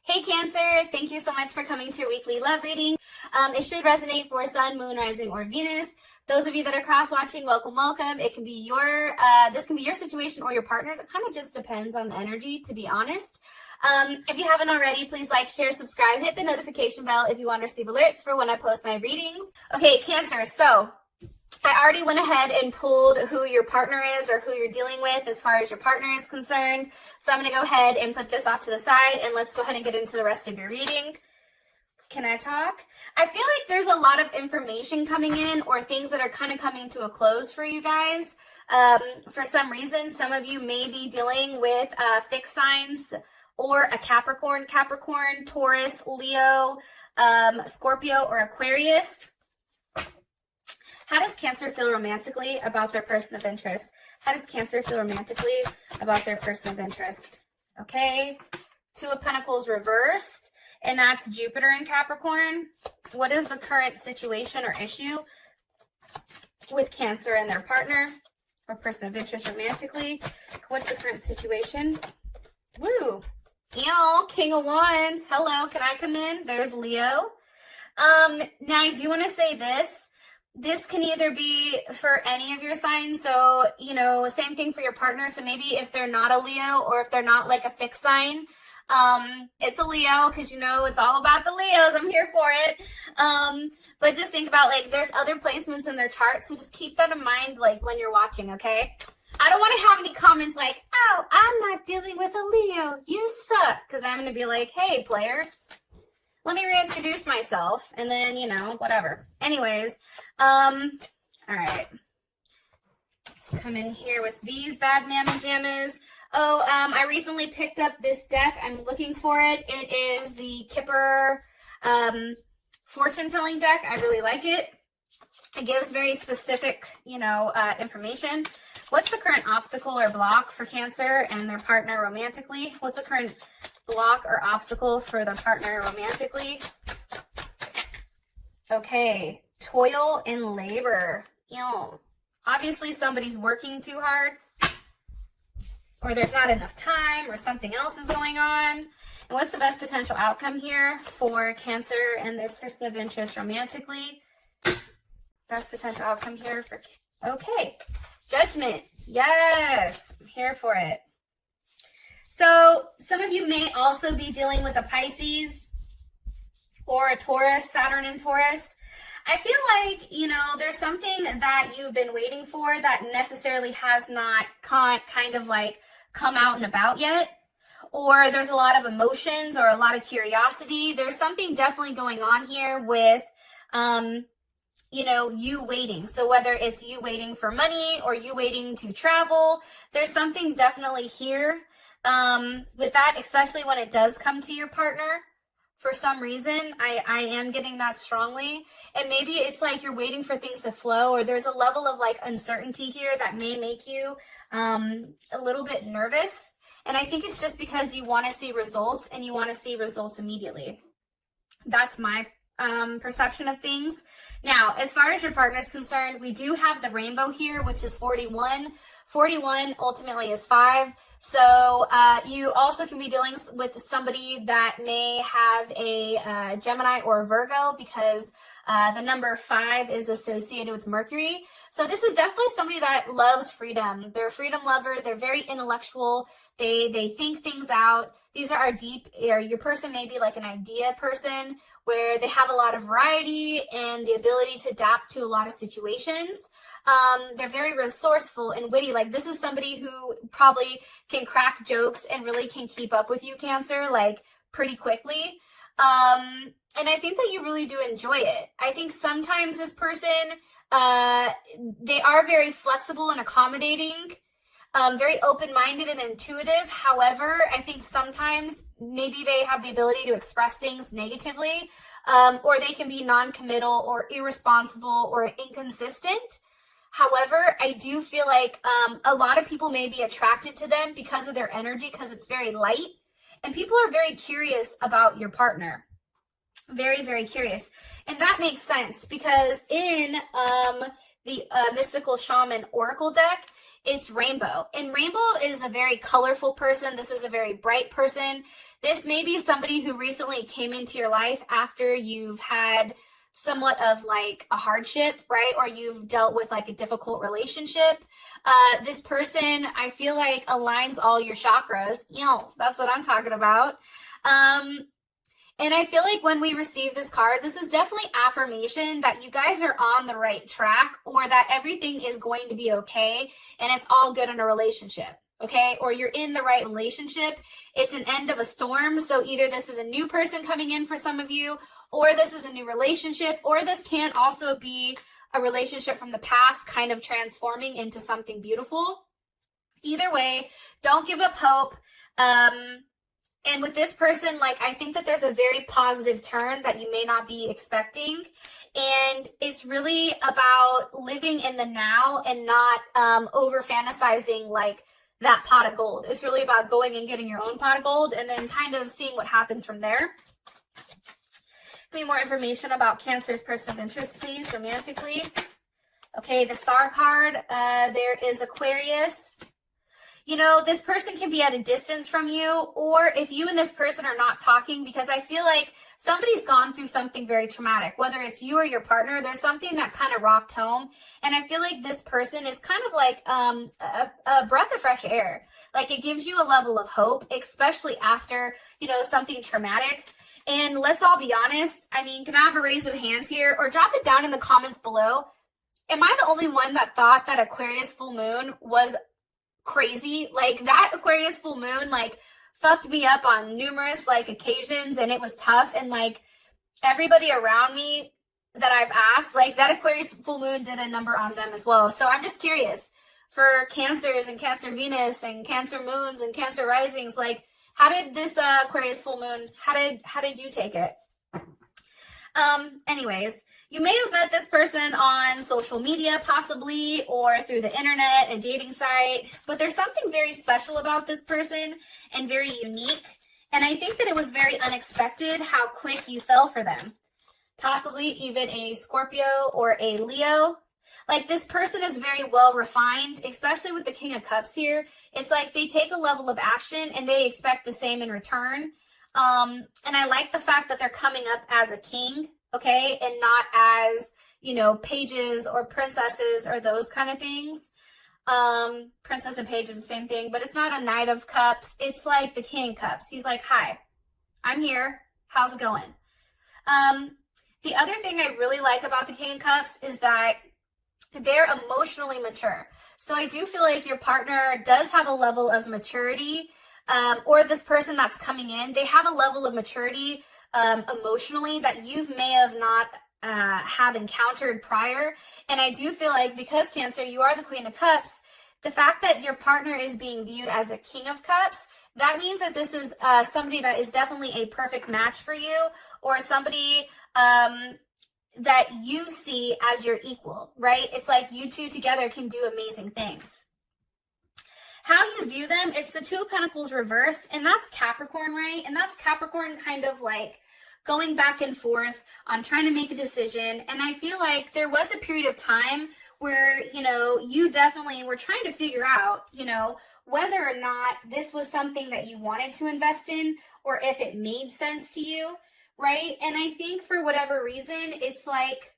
Hey Cancer, thank you so much for coming to your weekly love reading. It should resonate for Sun, Moon, Rising, or Venus. Those of you that are cross-watching, welcome, welcome. It can be your, this can be your situation or your partner's. It kind of just depends on the energy, to be honest. If you haven't already, please like, share, subscribe, hit the notification bell if you want to receive alerts for when I post my readings. Okay, Cancer, so I already went ahead and pulled who your partner is or who you're dealing with as far as your partner is concerned. So I'm going to go ahead and put this off to the side and let's go ahead and get into the rest of your reading. Can I talk? I feel like there's a lot of information coming in or things that are kind of coming to a close for you guys. For some reason, some of you may be dealing with fixed signs or a Capricorn, Taurus, Leo, Scorpio, or Aquarius. How does Cancer feel romantically about their person of interest? How does Cancer feel romantically about their person of interest? Okay, Two of Pentacles reversed, and that's Jupiter in Capricorn. What is the current situation or issue with Cancer and their partner or person of interest romantically? What's the current situation? Woo! Ew, King of Wands. Hello, can I come in? There's Leo. Now I do want to say this. This can either be for any of your signs. So, you know, same thing for your partner. So maybe if they're not a Leo or if they're not like a fixed sign, it's a Leo because, you know, it's all about the Leos. I'm here for it. But just think about like there's other placements in their chart. So just keep that in mind like when you're watching, okay? I don't want to have any comments like, oh, I'm not dealing with a Leo. You suck. Because I'm going to be like, hey, player. Let me reintroduce myself, and then, you know, whatever. Anyways, all right. Let's come in here with these bad mamma jammas. Oh, I recently picked up this deck. I'm looking for it. It is the Kipper fortune-telling deck. I really like it. It gives very specific, you know, information. What's the current obstacle or block for Cancer and their partner romantically? What's the current block or obstacle for the partner romantically? Okay, toil and labor. You know, obviously somebody's working too hard, or there's not enough time, or something else is going on. And what's the best potential outcome here for Cancer and their person of interest romantically? Best potential outcome here for, okay, Judgment. Yes, I'm here for it. So some of you may also be dealing with a Pisces or a Taurus, Saturn in Taurus. I feel like, you know, there's something that you've been waiting for that necessarily has not kind of like come out and about yet. Or there's a lot of emotions or a lot of curiosity. There's something definitely going on here with, you know, you waiting. So whether it's you waiting for money or you waiting to travel, there's something definitely here. With that, especially when it does come to your partner, for some reason, I am getting that strongly. And maybe it's like you're waiting for things to flow, or there's a level of like uncertainty here that may make you a little bit nervous. And I think it's just because you want to see results and you want to see results immediately. That's my perception of things. Now, as far as your partner is concerned, we do have the rainbow here, which is 41. 41 ultimately is 5. So you also can be dealing with somebody that may have a Gemini or a Virgo because the number 5 is associated with Mercury. So this is definitely somebody that loves freedom. They're a freedom lover. They're very intellectual. They think things out. These are deep, or your person may be like an idea person where they have a lot of variety and the ability to adapt to a lot of situations. They're very resourceful and witty. Like this is somebody who probably can crack jokes and really can keep up with you, Cancer, like pretty quickly. And I think that you really do enjoy it. I think sometimes this person, they are very flexible and accommodating, very open-minded and intuitive. However, I think sometimes maybe they have the ability to express things negatively, or they can be non-committal or irresponsible or inconsistent. However, I do feel like a lot of people may be attracted to them because of their energy, because it's very light. And people are very curious about your partner. Very, very curious. And that makes sense because in the Mystical Shaman Oracle deck, it's Rainbow. And Rainbow is a very colorful person. This is a very bright person. This may be somebody who recently came into your life after you've had somewhat of like a hardship, right? Or you've dealt with like a difficult relationship. This person, I feel like, aligns all your chakras. You know, that's what I'm talking about. And I feel like when we receive this card, this is definitely affirmation that you guys are on the right track, or that everything is going to be okay and it's all good in a relationship, okay? Or you're in the right relationship. It's an end of a storm. So either this is a new person coming in for some of you, or this is a new relationship, or this can also be a relationship from the past kind of transforming into something beautiful. Either way, don't give up hope. And with this person, like, I think that there's a very positive turn that you may not be expecting. And it's really about living in the now and not over fantasizing like that pot of gold. It's really about going and getting your own pot of gold and then kind of seeing what happens from there. Give me more information about Cancer's person of interest, please, romantically. Okay, the Star card, there is Aquarius. You know, this person can be at a distance from you, or if you and this person are not talking, because I feel like somebody's gone through something very traumatic, whether it's you or your partner, there's something that kind of rocked home. And I feel like this person is kind of like a breath of fresh air. Like, it gives you a level of hope, especially after, you know, something traumatic. And let's all be honest. I mean, can I have a raise of hands here, or drop it down in the comments below? Am I the only one that thought that Aquarius full moon was crazy? Like, that Aquarius full moon like fucked me up on numerous like occasions, and it was tough. And like, everybody around me that I've asked, like, that Aquarius full moon did a number on them as well. So I'm just curious, for Cancers and Cancer Venus and Cancer moons and Cancer risings, like, how did this Aquarius full moon, how did you take it? Anyways, you may have met this person on social media, possibly, or through the internet, a dating site, but there's something very special about this person and very unique. And I think that it was very unexpected how quick you fell for them. Possibly even a Scorpio or a Leo. Like, this person is very well refined, especially with the King of Cups here. It's like they take a level of action and they expect the same in return. And I like the fact that they're coming up as a king, okay, and not as, you know, pages or princesses or those kind of things. Princess and page is the same thing, but it's not a Knight of Cups. It's like the King of Cups. He's like, hi, I'm here. How's it going? The other thing I really like about the King of Cups is that they're emotionally mature. So I do feel like your partner does have a level of maturity, or this person that's coming in, they have a level of maturity emotionally that you may have not have encountered prior. And I do feel like, because Cancer, you are the Queen of Cups, the fact that your partner is being viewed as a King of Cups, that means that this is somebody that is definitely a perfect match for you, or somebody that you see as your equal, right? It's like you two together can do amazing things. How you view them, it's the Two of Pentacles reversed, and that's Capricorn, right? And that's Capricorn kind of like going back and forth on trying to make a decision. And I feel like there was a period of time where, you know, you definitely were trying to figure out, you know, whether or not this was something that you wanted to invest in, or if it made sense to you, right? And I think for whatever reason, it's like,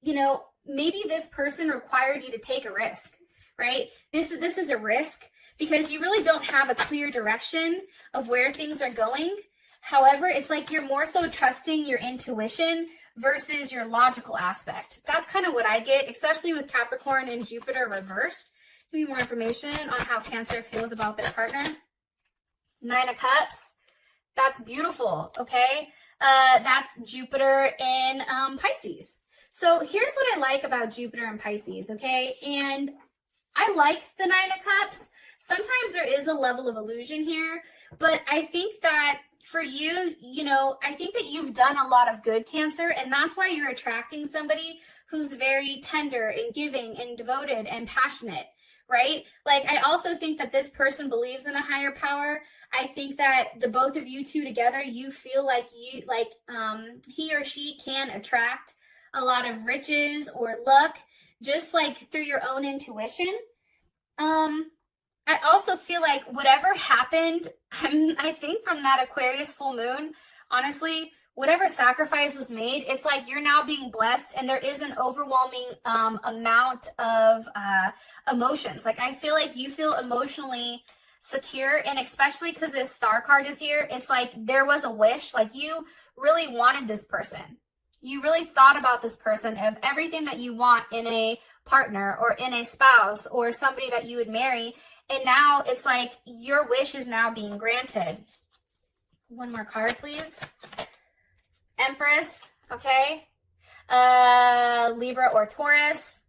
you know, maybe this person required you to take a risk, right? This is a risk because you really don't have a clear direction of where things are going. However, it's like you're more so trusting your intuition versus your logical aspect. That's kind of what I get, especially with Capricorn and Jupiter reversed. Give me more information on how Cancer feels about their partner. Nine of Cups. That's beautiful, okay? That's Jupiter in Pisces. So here's what I like about Jupiter and Pisces, okay? And I like the Nine of Cups. Sometimes there is a level of illusion here, but I think that for you, you know, I think that you've done a lot of good, Cancer, and that's why you're attracting somebody who's very tender and giving and devoted and passionate, right? Like, I also think that this person believes in a higher power. I think that the both of you two together, you feel like he or she can attract a lot of riches or luck, just like through your own intuition. I also feel like whatever happened, I think from that Aquarius full moon, honestly, whatever sacrifice was made, it's like you're now being blessed and there is an overwhelming amount of emotions. Like I feel like you feel emotionally secure, and especially because this star card is here, it's like there was a wish, like you really wanted this person. You really thought about this person, of everything that you want in a partner or in a spouse or somebody that you would marry. And now it's like your wish is now being granted. One more card, please. Empress, okay? Libra or Taurus,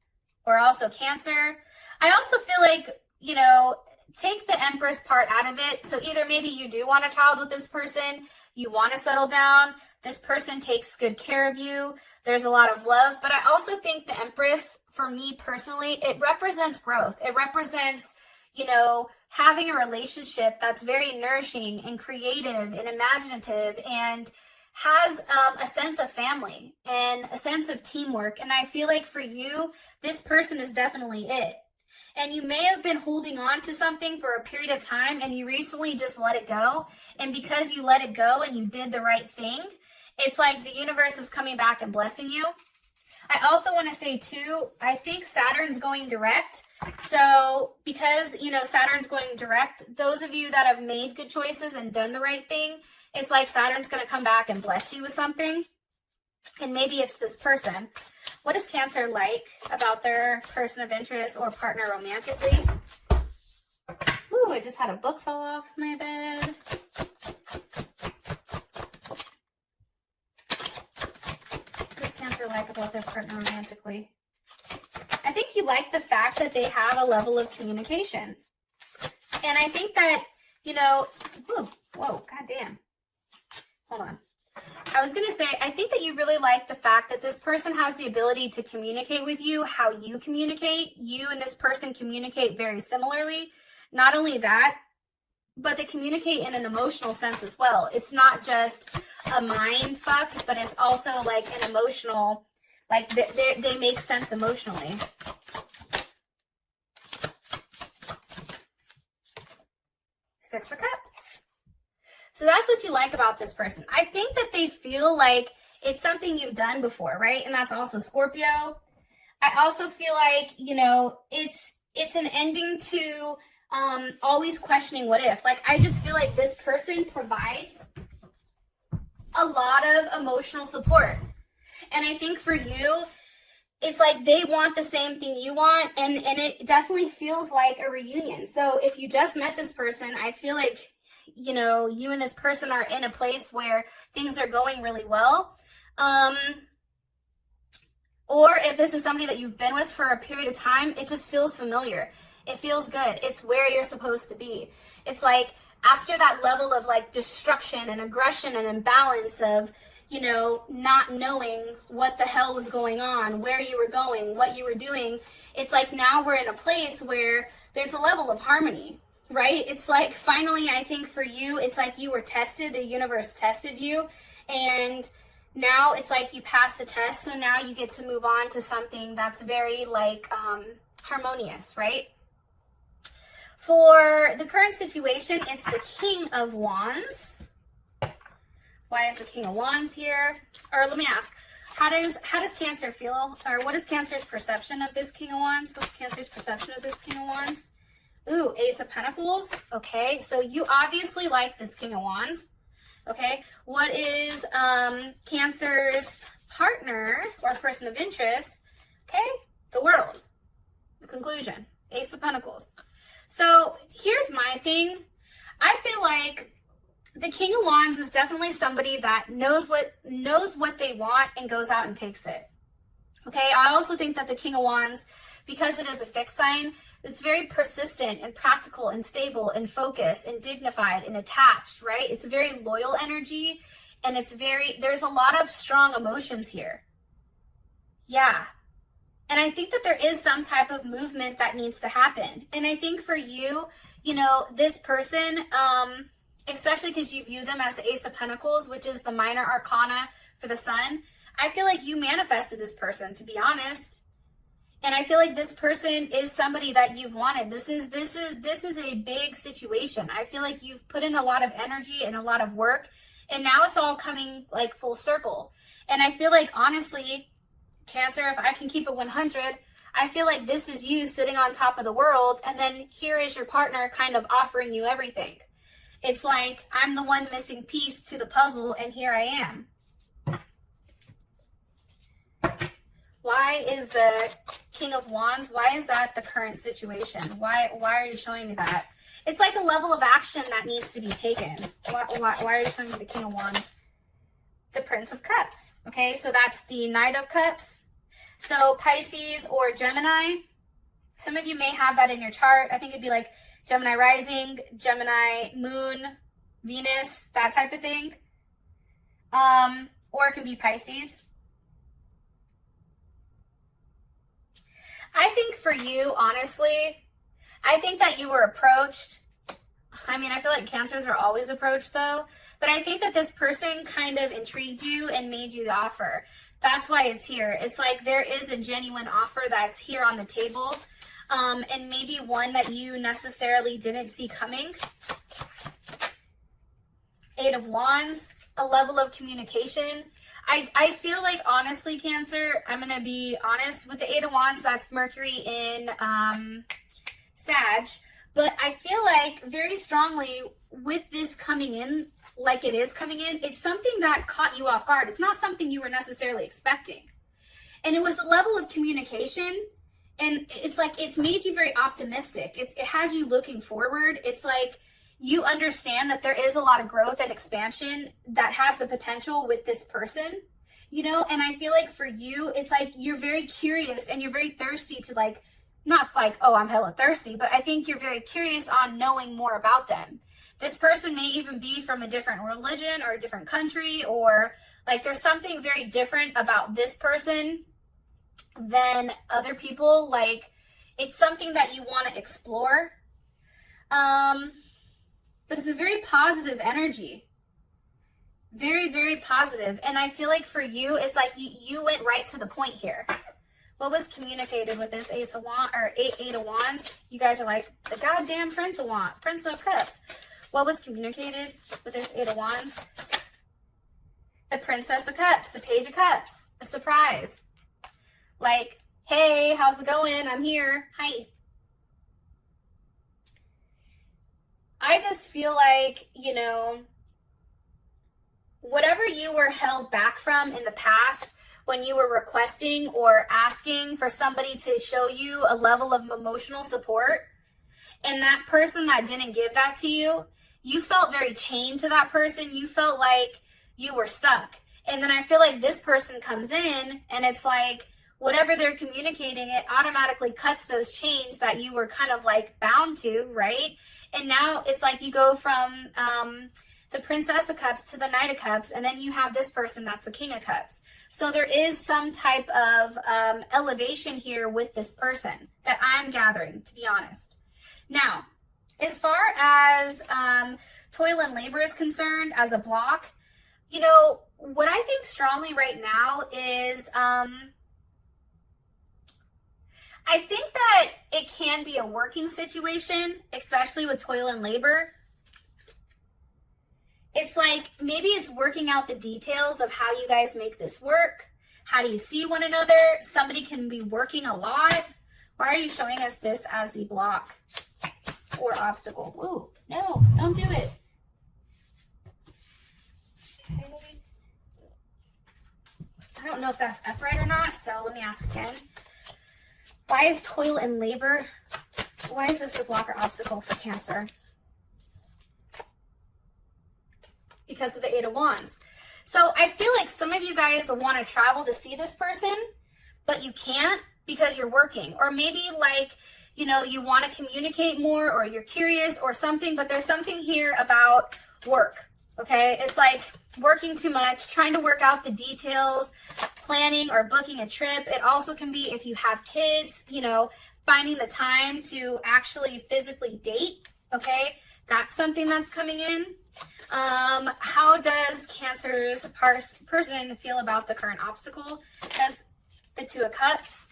or also Cancer. I also feel like, you know, take the Empress part out of it. So either maybe you do want a child with this person, you want to settle down, this person takes good care of you, there's a lot of love. But I also think the Empress, for me personally, it represents growth. It represents, you know, having a relationship that's very nourishing and creative and imaginative and has a sense of family and a sense of teamwork. And I feel like for you, this person is definitely it. And you may have been holding on to something for a period of time and you recently just let it go. And because you let it go and you did the right thing, it's like the universe is coming back and blessing you. I also want to say too, I think Saturn's going direct. So because, you know, Saturn's going direct, those of you that have made good choices and done the right thing, it's like Saturn's going to come back and bless you with something. And maybe it's this person. What is Cancer like about their person of interest or partner romantically? Ooh, I just had a book fall off my bed. Like about their partner romantically. I think you like the fact that they have a level of communication. And I think that, you know, whoa, goddamn. Hold on. I was going to say, I think that you really like the fact that this person has the ability to communicate with you how you communicate. You and this person communicate very similarly. Not only that, but they communicate in an emotional sense as well. It's not just a mind fuck, but it's also like an emotional, like they make sense emotionally. Six of Cups. So that's what you like about this person. I think that they feel like it's something you've done before, right? And that's also Scorpio. I also feel like, you know, it's an ending to always questioning what if. Like, I just feel like this person provides a lot of emotional support. And I think for you, it's like they want the same thing you want, and it definitely feels like a reunion. So if you just met this person, I feel like, you know, you and this person are in a place where things are going really well. Or if this is somebody that you've been with for a period of time, it just feels familiar. It feels good. It's where you're supposed to be. It's like after that level of like destruction and aggression and imbalance of, you know, not knowing what the hell was going on, where you were going, what you were doing, it's like now we're in a place where there's a level of harmony, right? It's like finally, I think for you, it's like you were tested, the universe tested you, and now it's like you passed the test, so now you get to move on to something that's very like harmonious, right? For the current situation, it's the King of Wands. Why is the King of Wands here? Or let me ask, how does Cancer feel? Or what is Cancer's perception of this King of Wands? What's Cancer's perception of this King of Wands? Ooh, Ace of Pentacles. Okay, so you obviously like this King of Wands. Okay, what is Cancer's partner or person of interest? Okay, the World. The conclusion. Ace of Pentacles. So here's my thing. I feel like the King of Wands is definitely somebody that knows what they want and goes out and takes it. Okay, I also think that the King of Wands, because it is a fixed sign, it's very persistent and practical and stable and focused and dignified and attached, right? It's a very loyal energy, and there's a lot of strong emotions here. Yeah. And I think that there is some type of movement that needs to happen. And I think for you, you know, this person, especially because you view them as the Ace of Pentacles, which is the minor arcana for the sun, I feel like you manifested this person, to be honest. And I feel like this person is somebody that you've wanted. This is a big situation. I feel like you've put in a lot of energy and a lot of work, and now it's all coming like full circle. And I feel like, honestly, Cancer, if I can keep it 100, I feel like this is you sitting on top of the world, and then here is your partner kind of offering you everything. It's like, I'm the one missing piece to the puzzle, and here I am. Why is the King of Wands, why is that the current situation? Why are you showing me that? It's like a level of action that needs to be taken. Why are you showing me the King of Wands? The Prince of Cups. Okay, so that's the Knight of Cups. So Pisces or Gemini, some of you may have that in your chart. I think it'd be like Gemini rising, Gemini moon, Venus, that type of thing. Or it can be Pisces. I think for you, honestly, I think that you were approached. I mean, I feel like Cancers are always approached though, but I think that this person kind of intrigued you and made you the offer. That's why it's here. It's like there is a genuine offer that's here on the table, and maybe one that you necessarily didn't see coming. Eight of Wands, a level of communication. I feel like, honestly, Cancer, I'm going to be honest, with the Eight of Wands, that's Mercury in Sag. But I feel like very strongly with this coming in, like it is coming in, it's something that caught you off guard. It's not something you were necessarily expecting. And it was a level of communication, and it's like it's made you very optimistic. It has you looking forward. It's like you understand that there is a lot of growth and expansion that has the potential with this person, you know? And I feel like for you, it's like you're very curious and you're very thirsty to, like, not like, oh, I'm hella thirsty, but I think you're very curious on knowing more about them. This person may even be from a different religion or a different country, or like there's something very different about this person than other people. Like it's something that you want to explore. But it's a very positive energy. Very, very positive. And I feel like for you, it's like you went right to the point here. What was communicated with this Eight of Wands? You guys are like, the goddamn Prince of Cups. What was communicated with this Eight of Wands? The Princess of Cups, the Page of Cups, a surprise. Like, hey, how's it going? I'm here. Hi. I just feel like, you know, whatever you were held back from in the past when you were requesting or asking for somebody to show you a level of emotional support, and that person that didn't give that to you, you felt very chained to that person. You felt like you were stuck. And then I feel like this person comes in and it's like whatever they're communicating, it automatically cuts those chains that you were kind of like bound to, right? And now it's like you go from the Princess of Cups to the Knight of Cups, and then you have this person that's the King of Cups. So there is some type of elevation here with this person that I'm gathering, to be honest. Now, as far as toil and labor is concerned as a block, you know, what I think strongly right now is I think that it can be a working situation, especially with toil and labor. It's like maybe it's working out the details of how you guys make this work. How do you see one another? Somebody can be working a lot. Why are you showing us this as the block or obstacle? Ooh, no, don't do it. Okay. I don't know if that's upright or not, so let me ask again. Why is toil and labor, why is this the block or obstacle for Cancer? Because of the Eight of Wands. So I feel like some of you guys want to travel to see this person, but you can't because you're working. Or maybe like, you know, you want to communicate more, or you're curious or something, but there's something here about work, okay? It's like working too much, trying to work out the details, planning or booking a trip. It also can be if you have kids, you know, finding the time to actually physically date, okay? That's something that's coming in. How does Cancer's person feel about the current obstacle? That's the Two of Cups.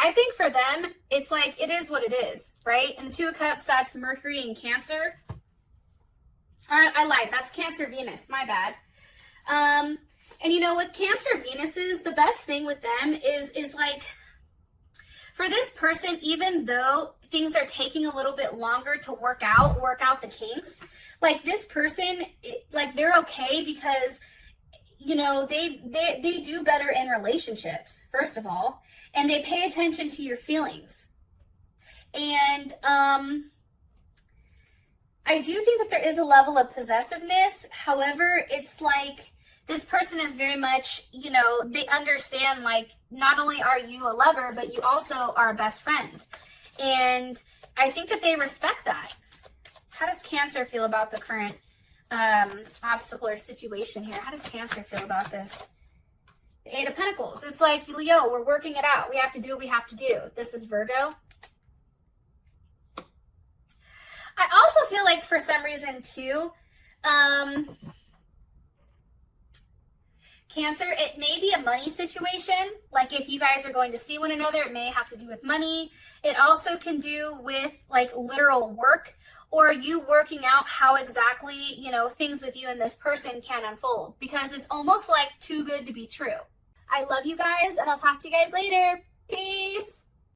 I think for them, it's like, it is what it is, right? And the Two of Cups, that's Mercury and Cancer. I lied, that's Cancer Venus, my bad. And you know, with Cancer Venuses, the best thing with them is like, for this person, even though things are taking a little bit longer to work out the kinks, like this person, like they're okay because, you know, they do better in relationships, first of all, and they pay attention to your feelings. And I do think that there is a level of possessiveness. However, it's like this person is very much, you know, they understand, like, not only are you a lover, but you also are a best friend. And I think that they respect that. How does Cancer feel about the current obstacle or situation here? How does Cancer feel about this? The Eight of Pentacles. It's like, yo, we're working it out. We have to do what we have to do. This is Virgo. I also feel like for some reason too, Cancer, it may be a money situation. Like if you guys are going to see one another, it may have to do with money. It also can do with like literal work, or you working out how exactly, you know, things with you and this person can unfold, because it's almost like too good to be true. I love you guys, and I'll talk to you guys later. Peace.